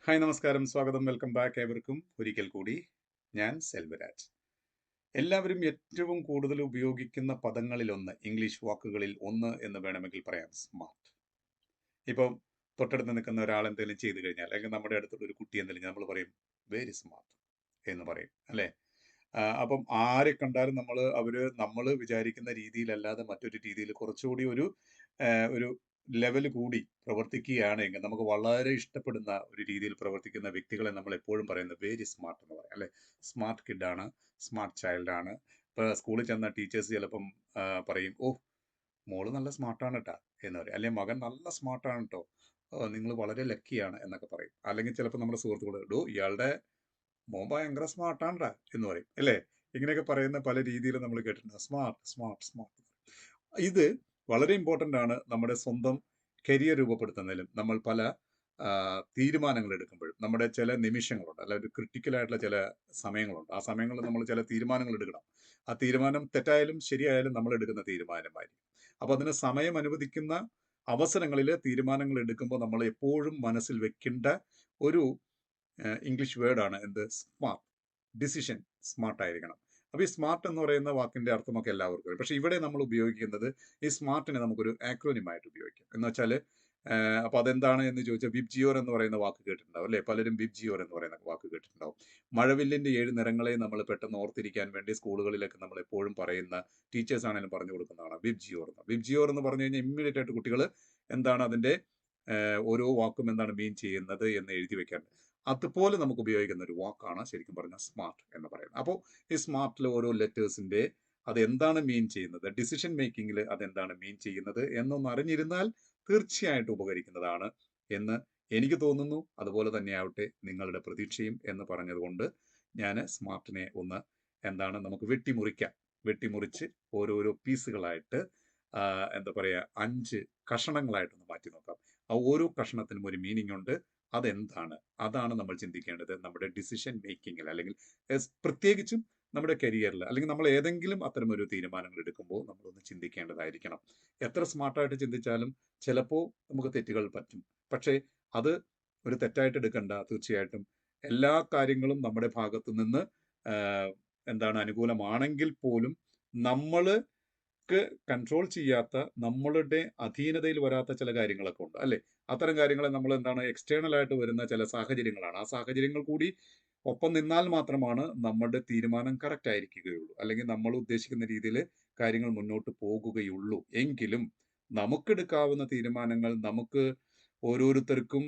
Hi നമസ്കാരം, സ്വാഗതം, welcome back ഏവർക്കും ഒരിക്കൽ കൂടി. ഞാൻ സെൽവരാജ്. എല്ലാവരും ഏറ്റവും കൂടുതൽ ഉപയോഗിക്കുന്ന പദങ്ങളിലൊന്ന്, ഇംഗ്ലീഷ് വാക്കുകളിൽ ഒന്ന് എന്ന് വേണമെങ്കിൽ പറയാം, സ്മാർട്ട്. ഇപ്പം തൊട്ടടുത്ത് നിൽക്കുന്ന ഒരാൾ എന്തെങ്കിലും ചെയ്തു കഴിഞ്ഞാൽ, അല്ലെങ്കിൽ നമ്മുടെ അടുത്തുള്ള ഒരു കുട്ടി എന്തെങ്കിലും നമ്മൾ പറയും വെരി സ്മാർട്ട് എന്ന് പറയും, അല്ലേ? അപ്പം ആരെ കണ്ടാലും നമ്മൾ വിചാരിക്കുന്ന രീതിയിലല്ലാതെ മറ്റൊരു രീതിയിൽ കുറച്ചുകൂടി ഒരു ലെവൽ കൂടി പ്രവർത്തിക്കുകയാണെങ്കിൽ നമുക്ക് വളരെ ഇഷ്ടപ്പെടുന്ന ഒരു രീതിയിൽ പ്രവർത്തിക്കുന്ന വ്യക്തികളെ നമ്മൾ എപ്പോഴും പറയുന്നത് വെരി സ്മാർട്ട് എന്ന് പറയും, അല്ലെ? സ്മാർട്ട് കിഡാണ്, സ്മാർട്ട് ചൈൽഡ് ആണ്. ഇപ്പൊ സ്കൂളിൽ ചെന്ന ടീച്ചേഴ്സ് ചിലപ്പം പറയും, ഓ മോള് നല്ല സ്മാർട്ടാണ് കേട്ടാ എന്ന് പറയും, അല്ലെങ്കിൽ മകൻ നല്ല സ്മാർട്ടാണ് കേട്ടോ, നിങ്ങൾ വളരെ ലക്കിയാണ് എന്നൊക്കെ പറയും. അല്ലെങ്കിൽ ചിലപ്പോൾ നമ്മുടെ സുഹൃത്തുക്കൾ, ഡോ ഇയാളുടെ മോൻ ഭയങ്കര സ്മാർട്ടാണ്ടാ എന്ന് പറയും, അല്ലേ? ഇങ്ങനെയൊക്കെ പറയുന്ന പല രീതിയിൽ നമ്മൾ കേട്ടിട്ടുണ്ട്, സ്മാർട്ട് സ്മാർട്ട് സ്മാർട്ട്. ഇത് വളരെ ഇമ്പോർട്ടൻ്റ് ആണ് നമ്മുടെ സ്വന്തം കരിയർ രൂപപ്പെടുത്തുന്നതിലും. നമ്മൾ പല തീരുമാനങ്ങൾ എടുക്കുമ്പോഴും നമ്മുടെ ചില നിമിഷങ്ങളുണ്ട്, അല്ല ഒരു ക്രിട്ടിക്കൽ ആയിട്ടുള്ള ചില സമയങ്ങളുണ്ട്. ആ സമയങ്ങളിൽ നമ്മൾ ചില തീരുമാനങ്ങൾ എടുക്കണം. ആ തീരുമാനം തെറ്റായാലും ശരിയായാലും നമ്മൾ എടുക്കുന്ന തീരുമാനമായിരിക്കും. അപ്പൊ അതിന് സമയം അനുവദിക്കുന്ന അവസരങ്ങളിൽ തീരുമാനങ്ങൾ എടുക്കുമ്പോൾ നമ്മൾ എപ്പോഴും മനസ്സിൽ വെക്കേണ്ട ഒരു ഇംഗ്ലീഷ് വേർഡാണ് എന്ത്? സ്മാർട്ട്. ഡിസിഷൻ സ്മാർട്ട് ആയിരിക്കണം. അപ്പൊ ഈ സ്മാർട്ട് എന്ന് പറയുന്ന വാക്കിന്റെ അർത്ഥമൊക്കെ എല്ലാവർക്കും അറിയാം. പക്ഷെ ഇവിടെ നമ്മൾ ഉപയോഗിക്കുന്നത് ഈ സ്മാർട്ടിനെ നമുക്കൊരു ആക്രോനിം ആയിട്ട് ഉപയോഗിക്കാം. എന്ന് വെച്ചാൽ അപ്പൊ അതെന്താണ് എന്ന് ചോദിച്ചാൽ, വിബ്ജിയോർ എന്ന് പറയുന്ന വാക്ക് കേട്ടിട്ടുണ്ടാവും, അല്ലെ? പലരും വിബ്ജിയോർ എന്ന് പറയുന്ന വാക്ക് കേട്ടിട്ടുണ്ടാവും. മഴവില്ലിന്റെ 7 നിറങ്ങളെ നമ്മൾ പെട്ടെന്ന് ഓർത്തിരിക്കാൻ വേണ്ടി സ്കൂളുകളിലൊക്കെ നമ്മൾ എപ്പോഴും പറയുന്ന, ടീച്ചേഴ്സ് ആണെങ്കിലും പറഞ്ഞു കൊടുക്കുന്നതാണ് വിബ്ജിയോർ എന്ന്. വിബ്ജിയോർ എന്ന് പറഞ്ഞു കഴിഞ്ഞാൽ ഇമ്മീഡിയറ്റ് ആയിട്ട് കുട്ടികൾ എന്താണ് അതിന്റെ ഓരോ വാക്കും എന്താണ് മീൻ ചെയ്യുന്നത് എന്ന് എഴുതി വെക്കാറുണ്ട്. അതുപോലെ നമുക്ക് ഉപയോഗിക്കുന്ന ഒരു വാക്കാണ് ശരിക്കും പറഞ്ഞാൽ സ്മാർട്ട് എന്ന് പറയുന്നത്. അപ്പോൾ ഈ സ്മാർട്ടിൽ ഓരോ ലെറ്റേഴ്സിന്റെ അത് എന്താണ് മീൻ ചെയ്യുന്നത്, ഡിസിഷൻ മേക്കിങ്ങിൽ അതെന്താണ് മീൻ ചെയ്യുന്നത് എന്നൊന്ന് അറിഞ്ഞിരുന്നാൽ തീർച്ചയായിട്ടും ഉപകരിക്കുന്നതാണ് എന്ന് എനിക്ക് തോന്നുന്നു. അതുപോലെ തന്നെയാവട്ടെ നിങ്ങളുടെ പ്രതീക്ഷയും എന്ന് പറഞ്ഞതുകൊണ്ട് ഞാൻ സ്മാർട്ടിനെ ഒന്ന് എന്താണ് നമുക്ക് വെട്ടിമുറിച്ച് ഓരോരോ പീസുകളായിട്ട് എന്താ പറയുക, 5 കഷണങ്ങളായിട്ടൊന്ന് മാറ്റി നോക്കാം. ആ ഓരോ കഷണത്തിനും ഒരു മീനിങ് ഉണ്ട്. അതെന്താണ്? അതാണ് നമ്മൾ ചിന്തിക്കേണ്ടത് നമ്മുടെ ഡിസിഷൻ മേക്കിങ്ങിൽ, അല്ലെങ്കിൽ പ്രത്യേകിച്ചും നമ്മുടെ കരിയറിൽ, അല്ലെങ്കിൽ നമ്മൾ ഏതെങ്കിലും അത്തരം ഒരു തീരുമാനങ്ങൾ എടുക്കുമ്പോൾ നമ്മളൊന്ന് ചിന്തിക്കേണ്ടതായിരിക്കണം. എത്ര സ്മാർട്ടായിട്ട് ചിന്തിച്ചാലും ചിലപ്പോൾ നമുക്ക് തെറ്റുകൾ പറ്റും. പക്ഷേ അത് ഒരു തെറ്റായിട്ട് എടുക്കണ്ട. തീർച്ചയായിട്ടും എല്ലാ കാര്യങ്ങളും നമ്മുടെ ഭാഗത്തു നിന്ന് എന്താണ് അനുകൂലമാണെങ്കിൽ പോലും നമ്മൾ കൺട്രോൾ ചെയ്യാത്ത, നമ്മളുടെ അധീനതയിൽ വരാത്ത ചില കാര്യങ്ങളൊക്കെ ഉണ്ട്, അല്ലെ? അത്തരം കാര്യങ്ങളെ നമ്മൾ എന്താണ് എക്സ്റ്റേണൽ ആയിട്ട് വരുന്ന ചില സാഹചര്യങ്ങളാണ്. ആ സാഹചര്യങ്ങൾ കൂടി ഒപ്പം നിന്നാൽ മാത്രമാണ് നമ്മുടെ തീരുമാനം കറക്റ്റ് ആയിരിക്കുകയുള്ളൂ, അല്ലെങ്കിൽ നമ്മൾ ഉദ്ദേശിക്കുന്ന രീതിയിൽ കാര്യങ്ങൾ മുന്നോട്ട് പോകുകയുള്ളൂ. എങ്കിലും നമുക്കെടുക്കാവുന്ന തീരുമാനങ്ങൾ, നമുക്ക് ഓരോരുത്തർക്കും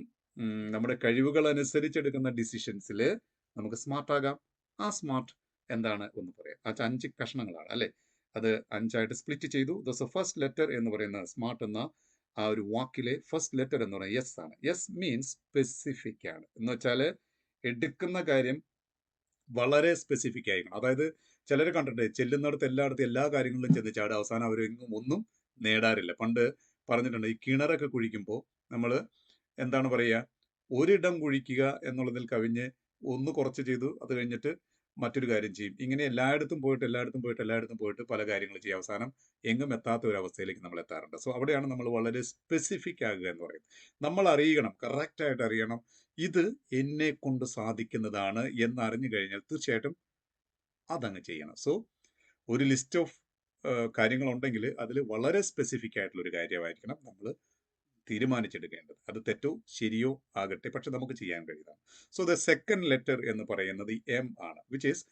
നമ്മുടെ കഴിവുകൾ അനുസരിച്ചെടുക്കുന്ന ഡിസിഷൻസിൽ നമുക്ക് സ്മാർട്ട് ആകാം. ആ സ്മാർട്ട് എന്താണ് ഒന്ന് പറയാം. ആ 5 കഷ്ണങ്ങളാണ്, അല്ലെ? അത് 5ആയിട്ട് സ്പ്ലിറ്റ് ചെയ്തു. ഫസ്റ്റ് ലെറ്റർ എന്ന് പറയുന്ന സ്മാർട്ട് എന്ന ആ ഒരു വാക്കിലെ ഫസ്റ്റ് ലെറ്റർ എന്ന് പറയുന്നത് യെസ് ആണ്. യെസ് മീൻസ് സ്പെസിഫിക് ആണ്. എന്ന് വെച്ചാൽ എടുക്കുന്ന കാര്യം വളരെ സ്പെസിഫിക് ആയിരിക്കണം. അതായത് ചിലർ കണ്ടിട്ട് ചെല്ലുന്നിടത്ത് എല്ലായിടത്തും എല്ലാ കാര്യങ്ങളിലും ചെന്ന് ചാടും, അവസാനം അവരെങ്ങും ഒന്നും നേടാറില്ല. പണ്ട് പറഞ്ഞിട്ടുണ്ട്, ഈ കിണറൊക്കെ കുഴിക്കുമ്പോൾ നമ്മൾ എന്താണ് പറയുക, ഒരിടം കുഴിക്കുക എന്നുള്ളതിൽ കവിഞ്ഞ് ഒന്ന് കുറച്ച് ചെയ്തു, അത് കഴിഞ്ഞിട്ട് മറ്റൊരു കാര്യം ചെയ്യും. ഇങ്ങനെ എല്ലായിടത്തും പോയിട്ട് പല കാര്യങ്ങൾ ചെയ്യും. അവസാനം എങ്ങും എത്താത്ത ഒരു അവസ്ഥയിലേക്ക് നമ്മൾ എത്താറുണ്ട്. സോ അവിടെയാണ് നമ്മൾ വളരെ സ്പെസിഫിക് ആകുക എന്ന് പറയുന്നത്. നമ്മൾ അറിയണം, കറക്റ്റായിട്ട് അറിയണം, ഇത് എന്നെ കൊണ്ട് സാധിക്കുന്നതാണ് എന്ന് അറിഞ്ഞു കഴിഞ്ഞാൽ തീർച്ചയായിട്ടും അതങ്ങ് ചെയ്യണം. സോ ഒരു ലിസ്റ്റ് ഓഫ് കാര്യങ്ങളുണ്ടെങ്കിൽ അതിൽ വളരെ സ്പെസിഫിക് ആയിട്ടുള്ള ഒരു കാര്യമായിരിക്കണം നമ്മൾ തീരുമാനിച്ചെടുക്കേണ്ടത്. അത് തെറ്റോ ശരിയോ ആകട്ടെ, പക്ഷെ നമുക്ക് ചെയ്യാൻ കഴിയുന്നതാണ്. സോ ദ സെക്കൻഡ് ലെറ്റർ എന്ന് പറയുന്നത് എം ആണ്, വിച്ച് ഈസ്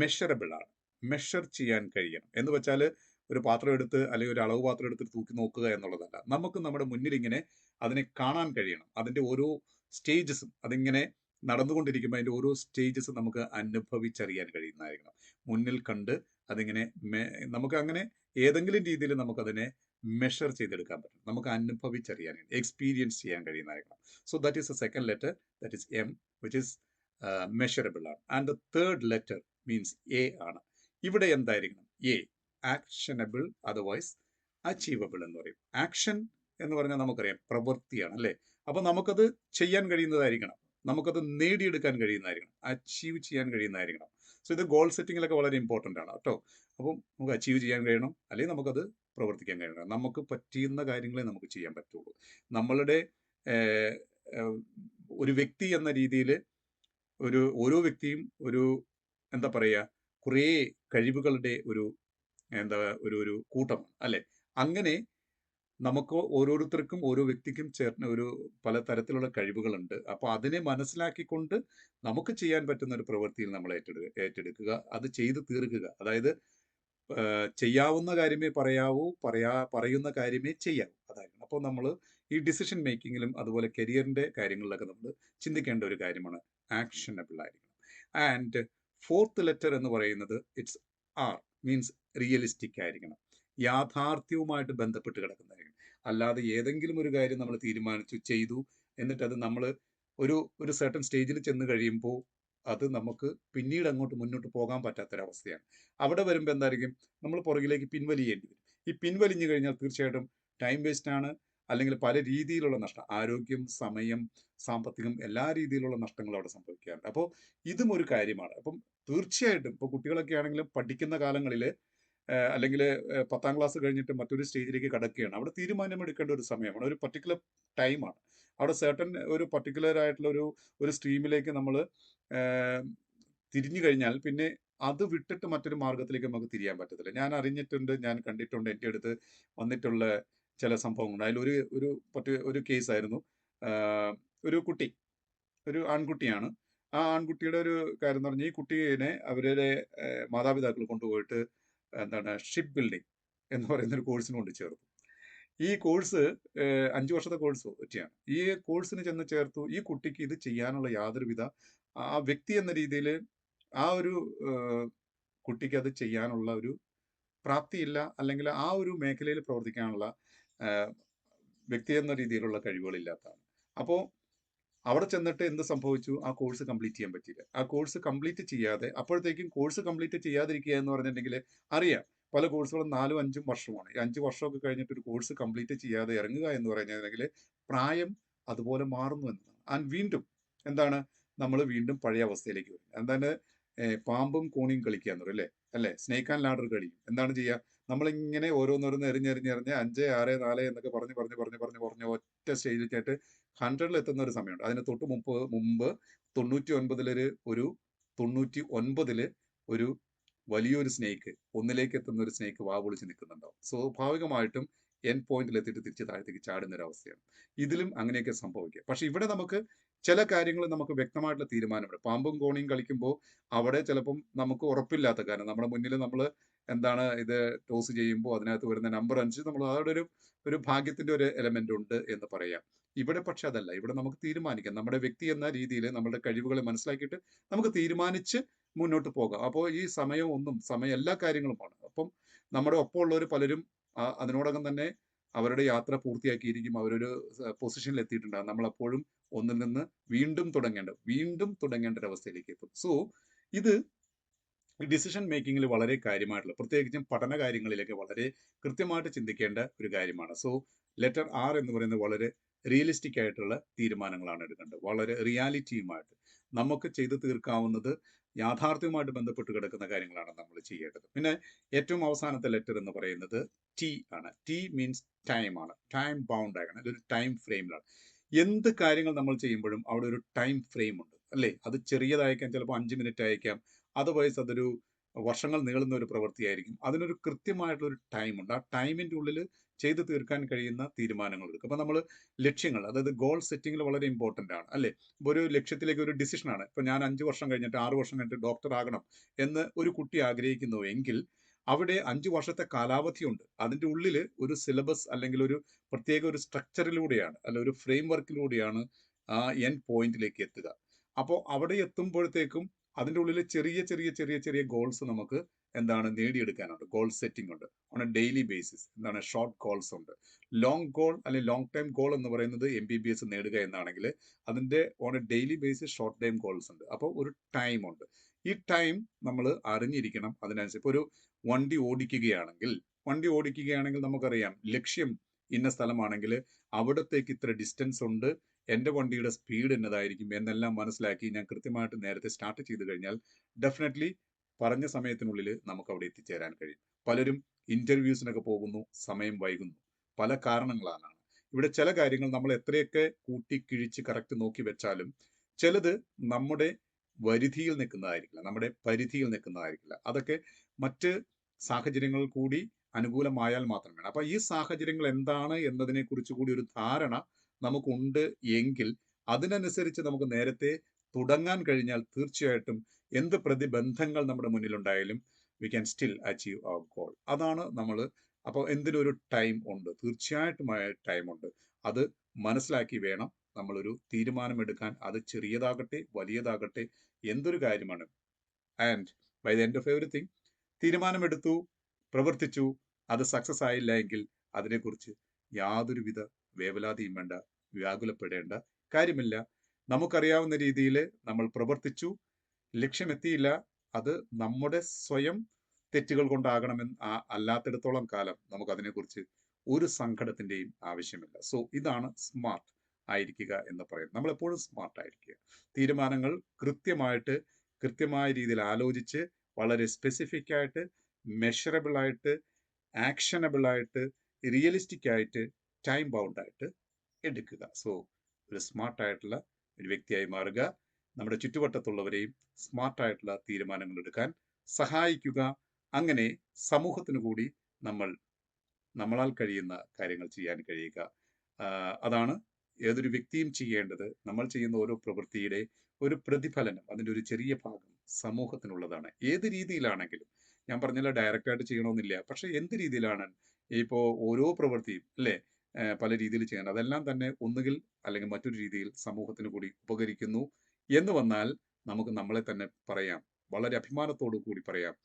മെഷറബിൾ ആണ്. മെഷർ ചെയ്യാൻ കഴിയണം എന്ന് വെച്ചാൽ ഒരു പാത്രം എടുത്ത്, അല്ലെങ്കിൽ ഒരു അളവ് പാത്രം എടുത്ത് തൂക്കി നോക്കുക എന്നുള്ളതല്ല. നമുക്ക് നമ്മുടെ മുന്നിൽ ഇങ്ങനെ അതിനെ കാണാൻ കഴിയണം. അതിന്റെ ഓരോ സ്റ്റേജസും അതിങ്ങനെ നടന്നുകൊണ്ടിരിക്കുമ്പോൾ അതിന്റെ ഓരോ സ്റ്റേജസും നമുക്ക് അനുഭവിച്ചറിയാൻ കഴിയുന്നതായിരിക്കണം. മുന്നിൽ കണ്ട് അതിങ്ങനെ നമുക്ക് അങ്ങനെ ഏതെങ്കിലും രീതിയിൽ നമുക്കതിനെ മെഷർ ചെയ്തെടുക്കാൻ പറ്റും. നമുക്ക് അനുഭവിച്ചറിയാൻ, എക്സ്പീരിയൻസ് ചെയ്യാൻ കഴിയുന്നതായിരിക്കണം. So that is a second letter, that is M, which is measurable ആണ്. And the third letter means A ആണ്. ഇവിടെ എന്തായിരിക്കണം? എ, ആക്ഷനബിൾ, അതർവൈസ് അച്ചീവബിൾ എന്ന് പറയും. ആക്ഷൻ എന്ന് പറഞ്ഞാൽ നമുക്കറിയാം പ്രവൃത്തിയാണ്, അല്ലേ? അപ്പൊ നമുക്കത് ചെയ്യാൻ കഴിയുന്നതായിരിക്കണം, നമുക്കത് നേടിയെടുക്കാൻ കഴിയുന്നതായിരിക്കണം, അച്ചീവ് ചെയ്യാൻ കഴിയുന്നതായിരിക്കണം. സോ ഇത് ഗോൾ സെറ്റിങ്ങിലൊക്കെ വളരെ ഇമ്പോർട്ടൻ്റ് ആണ് കേട്ടോ. അപ്പം നമുക്ക് അച്ചീവ് ചെയ്യാൻ കഴിയണം, അല്ലെങ്കിൽ നമുക്കത് പ്രവർത്തിക്കാൻ കഴിയണം. നമുക്ക് പറ്റുന്ന കാര്യങ്ങളെ നമുക്ക് ചെയ്യാൻ പറ്റുള്ളൂ. നമ്മളുടെ ഒരു വ്യക്തി എന്ന രീതിയിൽ ഓരോ വ്യക്തിയും ഒരു എന്താ പറയുക, കുറേ കഴിവുകളുടെ ഒരു കൂട്ടമാണ് അല്ലെ. അങ്ങനെ നമുക്ക് ഓരോരുത്തർക്കും ഓരോ വ്യക്തിക്കും ചേർന്ന ഒരു പല തരത്തിലുള്ള കഴിവുകളുണ്ട്. അപ്പോൾ അതിനെ മനസ്സിലാക്കിക്കൊണ്ട് നമുക്ക് ചെയ്യാൻ പറ്റുന്ന ഒരു പ്രവൃത്തിയിൽ നമ്മൾ ഏറ്റെടുക്കുക, അത് ചെയ്ത് തീർക്കുക. അതായത് ചെയ്യാവുന്ന കാര്യമേ പറയാവൂ, പറയുന്ന കാര്യമേ ചെയ്യാവൂ. അതായിരുന്നു. അപ്പോൾ നമ്മൾ ഈ ഡിസിഷൻ മേക്കിങ്ങിലും അതുപോലെ കരിയറിന്റെ കാര്യങ്ങളിലൊക്കെ നമ്മൾ ചിന്തിക്കേണ്ട ഒരു കാര്യമാണ് ആക്ഷനബിൾ ആയിരിക്കണം. ആൻഡ് ഫോർത്ത് ലെറ്റർ എന്ന് പറയുന്നത് ഇറ്റ്സ് ആർ, മീൻസ് റിയലിസ്റ്റിക് ആയിരിക്കണം, യാഥാർത്ഥ്യവുമായിട്ട് ബന്ധപ്പെട്ട് കിടക്കുന്നതായിരിക്കണം. അല്ലാതെ ഏതെങ്കിലും ഒരു കാര്യം നമ്മൾ തീരുമാനിച്ചു ചെയ്തു എന്നിട്ട് അത് നമ്മൾ ഒരു സർട്ടൺ സ്റ്റേജിൽ ചെന്ന് കഴിയുമ്പോൾ അത് നമുക്ക് പിന്നീട് അങ്ങോട്ട് മുന്നോട്ട് പോകാൻ പറ്റാത്തൊരവസ്ഥയാണ്. അവിടെ വരുമ്പോൾ എന്തായിരിക്കും, നമ്മൾ പുറകിലേക്ക് പിൻവലിയേണ്ടി വരും. ഈ പിൻവലിഞ്ഞു കഴിഞ്ഞാൽ തീർച്ചയായിട്ടും ടൈം വേസ്റ്റ് ആണ്, അല്ലെങ്കിൽ പല രീതിയിലുള്ള നഷ്ടം, ആരോഗ്യം, സമയം, സാമ്പത്തികം, എല്ലാ രീതിയിലുള്ള നഷ്ടങ്ങളും അവിടെ സംഭവിക്കാറുണ്ട്. അപ്പോൾ ഇതും ഒരു കാര്യമാണ്. അപ്പം തീർച്ചയായിട്ടും ഇപ്പോൾ കുട്ടികളൊക്കെ ആണെങ്കിലും പഠിക്കുന്ന കാലങ്ങളിൽ അല്ലെങ്കിൽ 10ാം ക്ലാസ് കഴിഞ്ഞിട്ട് മറ്റൊരു സ്റ്റേജിലേക്ക് കടക്കുകയാണ്. അവിടെ തീരുമാനമെടുക്കേണ്ട ഒരു സമയമാണ്, ഒരു പർട്ടിക്കുലർ ടൈമാണ്. അവിടെ സർട്ടൺ ഒരു പർട്ടിക്കുലർ ആയിട്ടുള്ള ഒരു സ്ട്രീമിലേക്ക് നമ്മൾ തിരിഞ്ഞു കഴിഞ്ഞാൽ പിന്നെ അത് വിട്ടിട്ട് മറ്റൊരു മാർഗത്തിലേക്ക് നമുക്ക് തിരിയാൻ പറ്റത്തില്ല. ഞാൻ അറിഞ്ഞിട്ടുണ്ട്, ഞാൻ കണ്ടിട്ടുണ്ട്, എൻ്റെ അടുത്ത് വന്നിട്ടുള്ള ചില സംഭവങ്ങൾ. ഒരു കേസായിരുന്നു. ഒരു കുട്ടി, ഒരു ആൺകുട്ടിയാണ്. ആ ആൺകുട്ടിയുടെ ഒരു കാര്യം എന്ന് പറഞ്ഞാൽ ഈ കുട്ടീനെ അവരുടെ മാതാപിതാക്കൾ കൊണ്ടുപോയിട്ട് എന്താണ് ഷിപ്പ് ബിൽഡിംഗ് എന്ന് പറയുന്ന ഒരു കോഴ്സിന് കൊണ്ട് ചേർത്തു. ഈ കോഴ്സ് 5 വർഷത്തെ കോഴ്സ് പറ്റിയാണ്. ഈ കോഴ്സിന് ചെന്ന് ചേർത്തു. ഈ കുട്ടിക്ക് ഇത് ചെയ്യാനുള്ള യാതൊരുവിധ, ആ വ്യക്തി എന്ന രീതിയിൽ ആ ഒരു കുട്ടിക്ക് അത് ചെയ്യാനുള്ള ഒരു പ്രാപ്തിയില്ല, അല്ലെങ്കിൽ ആ ഒരു മേഖലയിൽ പ്രവർത്തിക്കാനുള്ള വ്യക്തി എന്ന രീതിയിലുള്ള കഴിവുകളില്ലാത്തതാണ്. അപ്പോൾ അവിടെ ചെന്നിട്ട് എന്ത് സംഭവിച്ചു, ആ കോഴ്സ് കംപ്ലീറ്റ് ചെയ്യാൻ പറ്റിയില്ല. ആ കോഴ്സ് കംപ്ലീറ്റ് ചെയ്യാതെ, അപ്പോഴത്തേക്കും കോഴ്സ് കംപ്ലീറ്റ് ചെയ്യാതിരിക്കുക എന്ന് പറഞ്ഞിട്ടുണ്ടെങ്കിൽ അറിയാം, പല കോഴ്സുകളും 4ഉം 5ഉം വർഷമാണ്. ഈ 5 വർഷമൊക്കെ കഴിഞ്ഞിട്ട് ഒരു കോഴ്സ് കംപ്ലീറ്റ് ചെയ്യാതെ ഇറങ്ങുക എന്ന് പറഞ്ഞിട്ടുണ്ടെങ്കിൽ പ്രായം അതുപോലെ മാറുന്നു എന്നതാണ്. ആൻഡ് വീണ്ടും എന്താണ്, നമ്മൾ വീണ്ടും പഴയ അവസ്ഥയിലേക്ക് വരും. എന്താണ്, പാമ്പും കോണിയും കളിക്കുക എന്ന് പറയും അല്ലേ, സ്നേക്ക് ആൻഡ് ലാഡർ കളിയും. എന്താണ് ചെയ്യുക, നമ്മളിങ്ങനെ ഓരോന്നോരോന്ന് എറിഞ്ഞ് 5, 6, 4 എന്നൊക്കെ പറഞ്ഞ് ഒറ്റ സ്റ്റേജിലേക്കായിട്ട് 100ൽ എത്തുന്ന ഒരു സമയമുണ്ട്. അതിന് തൊട്ട് മുമ്പ് 99 ഒരു 99 ഒരു വലിയൊരു സ്നേക്ക്, ഒന്നിലേക്ക് എത്തുന്ന ഒരു സ്നേക്ക് വാ പൊളിച്ച് നിൽക്കുന്നുണ്ടാവും. സ്വാഭാവികമായിട്ടും എൻ പോയിന്റിൽ എത്തിയിട്ട് തിരിച്ച് താഴത്തേക്ക് ചാടുന്ന ഒരു അവസ്ഥയാണ്. ഇതിലും അങ്ങനെയൊക്കെ സംഭവിക്കുക. പക്ഷെ ഇവിടെ നമുക്ക് ചില കാര്യങ്ങൾ നമുക്ക് വ്യക്തമായിട്ടുള്ള തീരുമാനമുണ്ട്. പാമ്പും കോണിയും കളിക്കുമ്പോൾ അവിടെ ചിലപ്പം നമുക്ക് ഉറപ്പില്ലാത്ത കാരണം, നമ്മുടെ മുന്നിൽ നമ്മൾ എന്താണ് ഇത് ടോസ് ചെയ്യുമ്പോൾ അതിനകത്ത് വരുന്ന നമ്പർ അനുസരിച്ച് നമ്മൾ അവിടെ ഒരു ഭാഗ്യത്തിന്റെ ഒരു എലമെന്റ് ഉണ്ട് എന്ന് പറയാം. ഇവിടെ പക്ഷെ അതല്ല. ഇവിടെ നമുക്ക് തീരുമാനിക്കാം. നമ്മുടെ വ്യക്തി എന്ന രീതിയിൽ നമ്മുടെ കഴിവുകളെ മനസ്സിലാക്കിയിട്ട് നമുക്ക് തീരുമാനിച്ച് മുന്നോട്ട് പോകാം. അപ്പോൾ ഈ സമയം എല്ലാ കാര്യങ്ങളുമാണ്. അപ്പം നമ്മുടെ ഒപ്പമുള്ളവർ പലരും അതിനോടകം തന്നെ അവരുടെ യാത്ര പൂർത്തിയാക്കിയിരിക്കും. അവരൊരു പൊസിഷനിൽ എത്തിയിട്ടുണ്ടാകും. നമ്മളപ്പോഴും ഒന്നിൽ നിന്ന് വീണ്ടും തുടങ്ങേണ്ട ഒരു അവസ്ഥയിലേക്ക് എത്തും. സോ ഇത് ഡിസിഷൻ മേക്കിങ്ങിൽ വളരെ കാര്യമായിട്ടുള്ള, പ്രത്യേകിച്ചും പഠന കാര്യങ്ങളിലേക്ക് വളരെ കൃത്യമായിട്ട് ചിന്തിക്കേണ്ട ഒരു കാര്യമാണ്. സോ ലെറ്റർ ആർ എന്ന് പറയുന്നത് വളരെ റിയലിസ്റ്റിക് ആയിട്ടുള്ള തീരുമാനങ്ങളാണ് എടുക്കേണ്ടത്. വളരെ റിയാലിറ്റിയുമായിട്ട് നമുക്ക് ചെയ്തു തീർക്കാവുന്നത്, യാഥാർത്ഥ്യവുമായിട്ട് ബന്ധപ്പെട്ട് കിടക്കുന്ന കാര്യങ്ങളാണ് നമ്മൾ ചെയ്യേണ്ടത്. പിന്നെ ഏറ്റവും അവസാനത്തെ ലെറ്റർ എന്ന് പറയുന്നത് ടി ആണ്. ടി മീൻസ് ടൈം ആണ്. ടൈം ബൗണ്ട് ആകണം. അതൊരു ടൈം ഫ്രെയിമിലാണ്. എന്ത് കാര്യങ്ങൾ നമ്മൾ ചെയ്യുമ്പോഴും അവിടെ ഒരു ടൈം ഫ്രെയിം ഉണ്ട് അല്ലേ. അത് ചെറിയതായിരിക്കാം, ചിലപ്പോൾ 5 മിനിറ്റ് ആയിരിക്കാം, അതർവൈസ് അതൊരു വർഷങ്ങൾ നീളുന്ന ഒരു പ്രവൃത്തിയായിരിക്കും. അതിനൊരു കൃത്യമായിട്ടുള്ള ഒരു ടൈമുണ്ട്. ആ ടൈമിൻ്റെ ഉള്ളിൽ ചെയ്തു തീർക്കാൻ കഴിയുന്ന തീരുമാനങ്ങൾ എടുക്കും. അപ്പോൾ നമ്മൾ ലക്ഷ്യങ്ങൾ, അതായത് ഗോൾ സെറ്റിങ്ങിൽ വളരെ ഇമ്പോർട്ടൻ്റ് ആണ് അല്ലേ. ഇപ്പോൾ ഒരു ലക്ഷ്യത്തിലേക്ക് ഒരു ഡിസിഷനാണ്. ഇപ്പോൾ ഞാൻ 5 വർഷം കഴിഞ്ഞിട്ട് 6 വർഷം കഴിഞ്ഞിട്ട് ഡോക്ടർ ആകണം എന്ന് ഒരു കുട്ടി ആഗ്രഹിക്കുന്നു എങ്കിൽ അവിടെ 5 വർഷത്തെ കാലാവധിയുണ്ട്. അതിൻ്റെ ഉള്ളിൽ ഒരു സിലബസ് അല്ലെങ്കിൽ ഒരു പ്രത്യേക ഒരു സ്ട്രക്ചറിലൂടെയാണ്, അല്ല ഒരു ഫ്രെയിം വർക്കിലൂടെയാണ് ആ എൻ പോയിന്റിലേക്ക് എത്തുക. അപ്പോൾ അവിടെ എത്തുമ്പോഴത്തേക്കും അതിൻ്റെ ഉള്ളിൽ ചെറിയ ഗോൾസ് നമുക്ക് എന്താണ് നേടിയെടുക്കാനുണ്ട്. ഗോൾ സെറ്റിംഗ് ഉണ്ട് ഓൺ എ ഡെയിലി ബേസിസ്. എന്താണ്, ഷോർട്ട് ഗോൾസ് ഉണ്ട്. ലോങ് ഗോൾ അല്ലെങ്കിൽ ലോങ് ടൈം ഗോൾ എന്ന് പറയുന്നത് MBBS നേടുക എന്നാണെങ്കിൽ അതിൻ്റെ on A daily basis short time goals ഉണ്ട്. അപ്പോൾ ഒരു ടൈം ഉണ്ട്. ഈ ടൈം നമ്മൾ അറിഞ്ഞിരിക്കണം. അതിനനുസരിച്ച് ഇപ്പോൾ ഒരു വണ്ടി ഓടിക്കുകയാണെങ്കിൽ നമുക്കറിയാം ലക്ഷ്യം ഇന്ന സ്ഥലമാണെങ്കിൽ അവിടത്തേക്ക് ഇത്ര ഡിസ്റ്റൻസ് ഉണ്ട്, എൻ്റെ വണ്ടിയുടെ സ്പീഡ് എന്നതായിരിക്കും എന്നെല്ലാം മനസ്സിലാക്കി ഞാൻ കൃത്യമായിട്ട് നേരത്തെ സ്റ്റാർട്ട് ചെയ്ത് കഴിഞ്ഞാൽ ഡെഫിനറ്റ്ലി പറഞ്ഞ സമയത്തിനുള്ളിൽ നമുക്ക് അവിടെ എത്തിച്ചേരാൻ കഴിയും. പലരും ഇന്റർവ്യൂസിനൊക്കെ പോകുന്നു, സമയം വൈകുന്നു. പല കാരണങ്ങളാണ്. ഇവിടെ ചില കാര്യങ്ങൾ നമ്മൾ എത്രയൊക്കെ കൂട്ടിക്കിഴിച്ച് കറക്റ്റ് നോക്കി വെച്ചാലും ചിലത് നമ്മുടെ വരുതിയിൽ നിൽക്കുന്നതായിരിക്കില്ല, നമ്മുടെ പരിധിയിൽ നിൽക്കുന്നതായിരിക്കില്ല. അതൊക്കെ മറ്റ് സാഹചര്യങ്ങൾ കൂടി അനുകൂലമായാൽ മാത്രം വേണം. അപ്പൊ ഈ സാഹചര്യങ്ങൾ എന്താണ് എന്നതിനെ കുറിച്ച് കൂടി ഒരു ധാരണ നമുക്കുണ്ട് എങ്കിൽ അതിനനുസരിച്ച് നമുക്ക് നേരത്തെ തുടങ്ങാൻ കഴിഞ്ഞാൽ തീർച്ചയായിട്ടും എന്ത് പ്രതിബന്ധങ്ങൾ നമ്മുടെ മുന്നിലുണ്ടായാലും we can still achieve our goal. അതാണ് നമ്മൾ. അപ്പോൾ എന്തിനൊരു ടൈം ഉണ്ട്, തീർച്ചയായിട്ടുമായ ടൈം ഉണ്ട്. അത് മനസ്സിലാക്കി വേണം നമ്മളൊരു തീരുമാനമെടുക്കാൻ. അത് ചെറിയതാകട്ടെ വലിയതാകട്ടെ എന്തൊരു കാര്യമാണ്. And by the end of everything തീരുമാനമെടുത്തു, പ്രവർത്തിച്ചു, അത് സക്സസ് ആയില്ല എങ്കിൽ അതിനെക്കുറിച്ച് യാതൊരുവിധ വേവലാതിയും വേണ്ട, വ്യാകുലപ്പെടേണ്ട കാര്യമില്ല. നമുക്കറിയാവുന്ന രീതിയിൽ നമ്മൾ പ്രവർത്തിച്ചു, ലക്ഷ്യമെത്തിയില്ല, അത് നമ്മുടെ സ്വയം തെറ്റുകൾ കൊണ്ടാകണമെന്ന് അല്ലാത്തിടത്തോളം കാലം നമുക്ക് അതിനെക്കുറിച്ച് ഒരു സങ്കടത്തിന്റെയും ആവശ്യമില്ല. സോ ഇതാണ് സ്മാർട്ട് ആയിരിക്കുക എന്ന് പറയുന്നത്. നമ്മളെപ്പോഴും സ്മാർട്ട് ആയിരിക്കുക. തീരുമാനങ്ങൾ കൃത്യമായിട്ട് കൃത്യമായ രീതിയിൽ ആലോചിച്ച് വളരെ സ്പെസിഫിക് ആയിട്ട് മെഷറബിൾ ആയിട്ട് ആക്ഷനബിൾ ആയിട്ട് റിയലിസ്റ്റിക് ആയിട്ട് ടൈം ബൗണ്ട് ആയിട്ട് എടുക്കുക. സോ ഒരു സ്മാർട്ട് ആയിട്ടുള്ള ഒരു വ്യക്തിയായി മാറുക. നമ്മുടെ ചുറ്റുവട്ടത്തുള്ളവരെയും സ്മാർട്ടായിട്ടുള്ള തീരുമാനങ്ങൾ എടുക്കാൻ സഹായിക്കുക. അങ്ങനെ സമൂഹത്തിന് കൂടി നമ്മളാൽ കഴിയുന്ന കാര്യങ്ങൾ ചെയ്യാൻ കഴിയുക. അതാണ് ഏതൊരു വ്യക്തിയും ചെയ്യേണ്ടത്. നമ്മൾ ചെയ്യുന്ന ഓരോ പ്രവൃത്തിയുടെ ഒരു പ്രതിഫലനം, അതിൻ്റെ ഒരു ചെറിയ ഭാഗം സമൂഹത്തിനുള്ളതാണ്. ഏത് രീതിയിലാണെങ്കിലും, ഞാൻ പറഞ്ഞല്ലോ ഡയറക്റ്റായിട്ട് ചെയ്യണമെന്നില്ല, പക്ഷെ എന്ത് രീതിയിലാണ് ഇപ്പോൾ ഓരോ പ്രവൃത്തിയും അല്ലേ പല രീതിയിൽ ചെയ്യണം. അതെല്ലാം തന്നെ ഒന്നുകിൽ അല്ലെങ്കിൽ മറ്റൊരു രീതിയിൽ സമൂഹത്തിന് കൂടി ഉപകരിക്കുന്നു എന്ന് വന്നാൽ നമുക്ക് നമ്മളെ തന്നെ പറയാം, വളരെ അഭിമാനത്തോടു കൂടി പറയാം,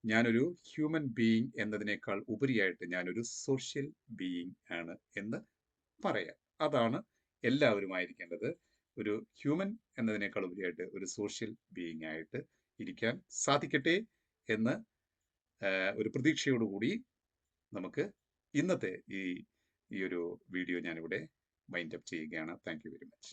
ഞാനൊരു ഹ്യൂമൻ ബീയിങ് എന്നതിനേക്കാൾ ഉപരിയായിട്ട് ഞാനൊരു സോഷ്യൽ ബീയിങ് ആണ് എന്ന് പറയാം. അതാണ് എല്ലാവരും ആയിരിക്കേണ്ടത്. ഒരു ഹ്യൂമൻ എന്നതിനേക്കാൾ ഉപരിയായിട്ട് ഒരു സോഷ്യൽ ബീയിങ് ആയിട്ട് ഇരിക്കാൻ സാധിക്കട്ടെ എന്ന് ഒരു പ്രതീക്ഷയോടുകൂടി നമുക്ക് ഇന്നത്തെ ഈ ഒരു വീഡിയോ ഞാനിവിടെ വൈൻഡ് അപ്പ് ചെയ്യുകയാണ്. Thank you very much.